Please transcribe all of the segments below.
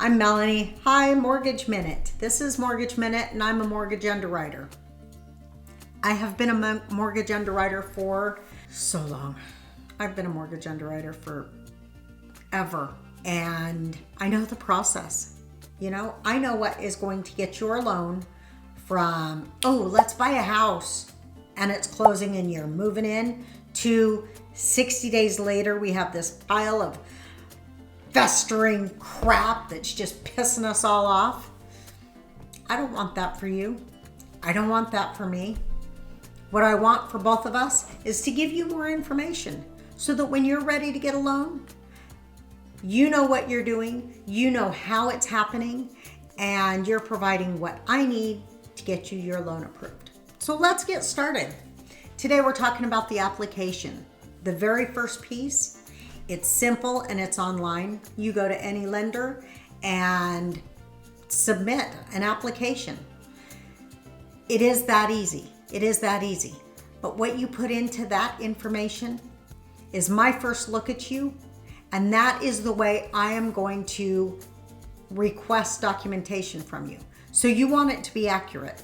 I'm Melanie. Hi, Mortgage Minute. This is Mortgage Minute, and I'm a mortgage underwriter. I have been a mortgage underwriter for so long. I've been a mortgage underwriter for ever, and I know the process. I know what is going to get your loan from, let's buy a house, and it's closing and you're moving in, to 60 days later, we have this pile of festering crap that's just pissing us all off. I don't want that for you. I don't want that for me. What I want for both of us is to give you more information so that when you're ready to get a loan, you know what you're doing, you know how it's happening, and you're providing what I need to get you your loan approved. So let's get started. Today we're talking about the application. The very first piece, it's simple and it's online. You go to any lender and submit an application. It is that easy. It is that easy. But what you put into that information is my first look at you, and that is the way I am going to request documentation from you. So you want it to be accurate.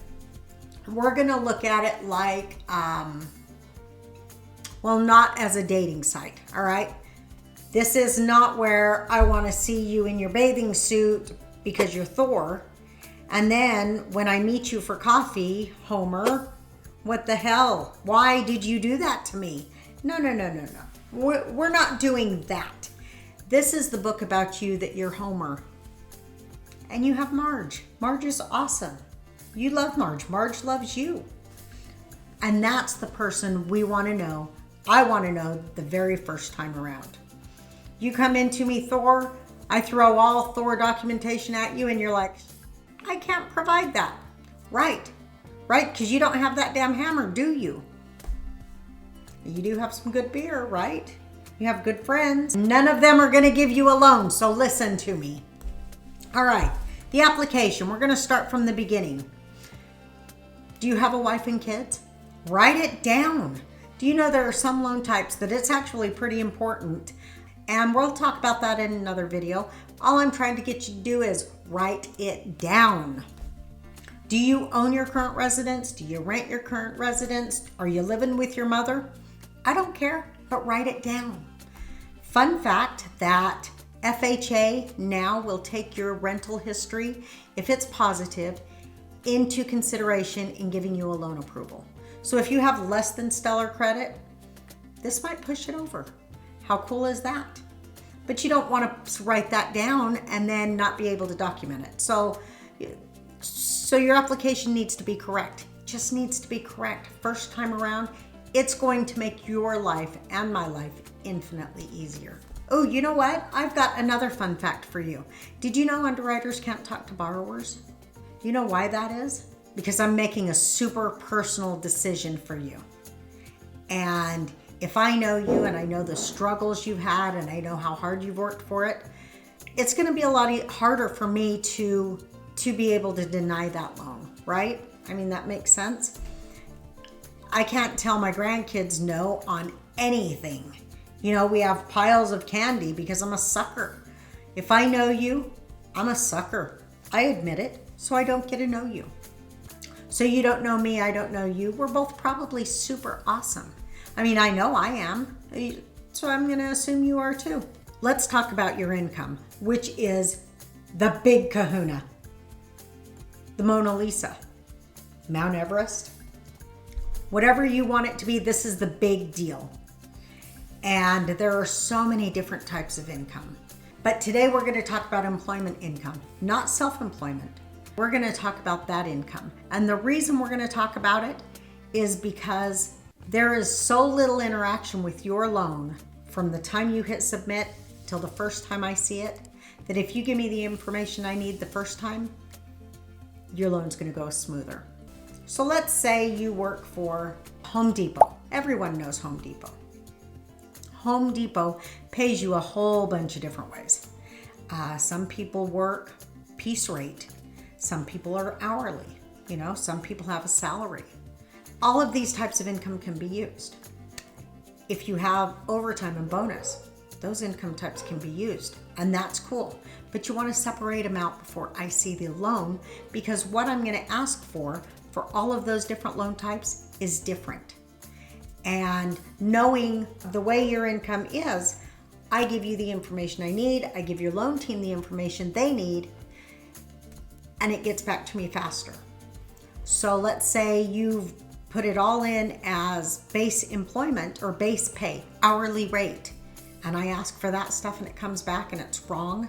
We're going to look at it like, not as a dating site, all right? This is not where I want to see you in your bathing suit because you're Thor. And then when I meet you for coffee, Homer, what the hell? Why did you do that to me? No. We're not doing that. This is the book about you that you're Homer. And you have Marge. Marge is awesome. You love Marge. Marge loves you. And that's the person we want to know. I want to know the very first time around. You come into me, Thor, I throw all Thor documentation at you and you're like, I can't provide that. Right, because you don't have that damn hammer, do you? You do have some good beer, right? You have good friends. None of them are going to give you a loan, so listen to me. All right, the application, we're going to start from the beginning. Do you have a wife and kids? Write it down. Do you know there are some loan types that it's actually pretty important? And we'll talk about that in another video. All I'm trying to get you to do is write it down. Do you own your current residence? Do you rent your current residence? Are you living with your mother? I don't care, but write it down. Fun fact that FHA now will take your rental history, if it's positive, into consideration in giving you a loan approval. So if you have less than stellar credit, this might push it over. How cool is that? But you don't want to write that down and then not be able to document it. So your application needs to be correct. It just needs to be correct. First time around, it's going to make your life and my life infinitely easier. Oh, you know what? I've got another fun fact for you. Did you know underwriters can't talk to borrowers? You know why that is? Because I'm making a super personal decision for you. And if I know you and I know the struggles you've had and I know how hard you've worked for it, it's going to be a lot harder for me to be able to deny that loan, right? I mean, that makes sense. I can't tell my grandkids no on anything. We have piles of candy because I'm a sucker. If I know you, I'm a sucker. I admit it, so I don't get to know you. So you don't know me, I don't know you. We're both probably super awesome. I mean, I know I am, so I'm going to assume you are too. Let's talk about your income, which is the big kahuna. The Mona Lisa, Mount Everest, whatever you want it to be, this is the big deal. And there are so many different types of income. But today we're going to talk about employment income, not self-employment. We're going to talk about that income. And the reason we're going to talk about it is because there is so little interaction with your loan from the time you hit submit till the first time I see it, that if you give me the information I need the first time, your loan's going to go smoother. So let's say you work for Home Depot. Everyone knows Home Depot. Home Depot pays you a whole bunch of different ways. Some people work piece rate. Some people are hourly. Some people have a salary. All of these types of income can be used. If you have overtime and bonus, those income types can be used and that's cool. But you want to separate them out before I see the loan, because what I'm going to ask for all of those different loan types is different. And knowing the way your income is, I give you the information I need, I give your loan team the information they need, and it gets back to me faster. So let's say you've put it all in as base employment or base pay, hourly rate, and I ask for that stuff and it comes back and it's wrong.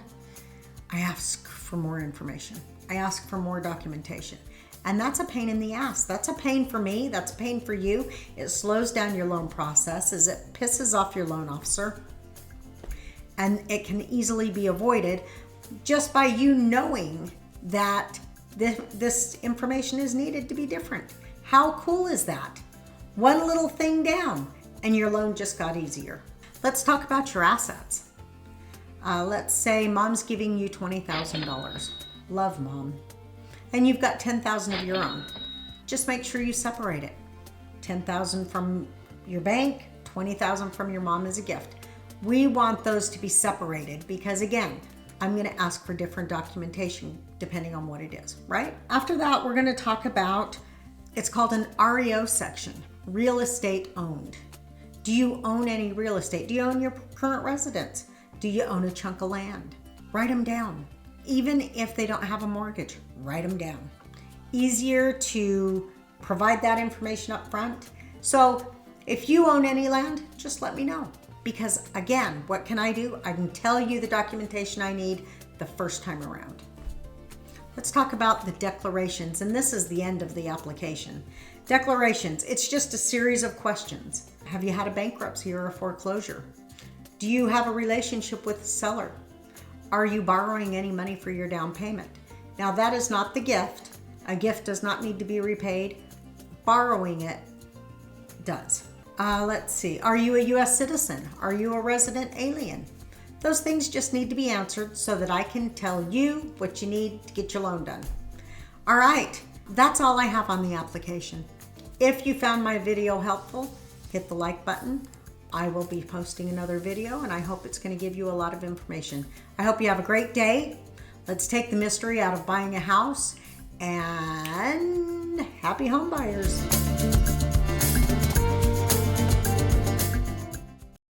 I ask for more information. I ask for more documentation. And that's a pain in the ass. That's a pain for me. That's a pain for you. It slows down your loan process as it pisses off your loan officer. And it can easily be avoided just by you knowing that this information is needed to be different. How cool is that? One little thing down and your loan just got easier. Let's talk about your assets. Let's say mom's giving you $20,000. Love mom. And you've got $10,000 of your own. Just make sure you separate it. $10,000 from your bank, $20,000 from your mom as a gift. We want those to be separated because, again, I'm going to ask for different documentation depending on what it is, right? After that, we're going to talk about, it's called an REO section, real estate owned. Do you own any real estate? Do you own your current residence? Do you own a chunk of land? Write them down. Even if they don't have a mortgage, write them down. Easier to provide that information up front. So if you own any land, just let me know. Because again, what can I do? I can tell you the documentation I need the first time around. Let's talk about the declarations, and this is the end of the application. Declarations, it's just a series of questions. Have you had a bankruptcy or a foreclosure? Do you have a relationship with the seller? Are you borrowing any money for your down payment? Now that is not the gift. A gift does not need to be repaid. Borrowing it does. Let's see. Are you a U.S. citizen? Are you a resident alien? Those things just need to be answered so that I can tell you what you need to get your loan done. All right. That's all I have on the application. If you found my video helpful, hit the like button. I will be posting another video and I hope it's going to give you a lot of information. I hope you have a great day. Let's take the mystery out of buying a house, and happy home buyers.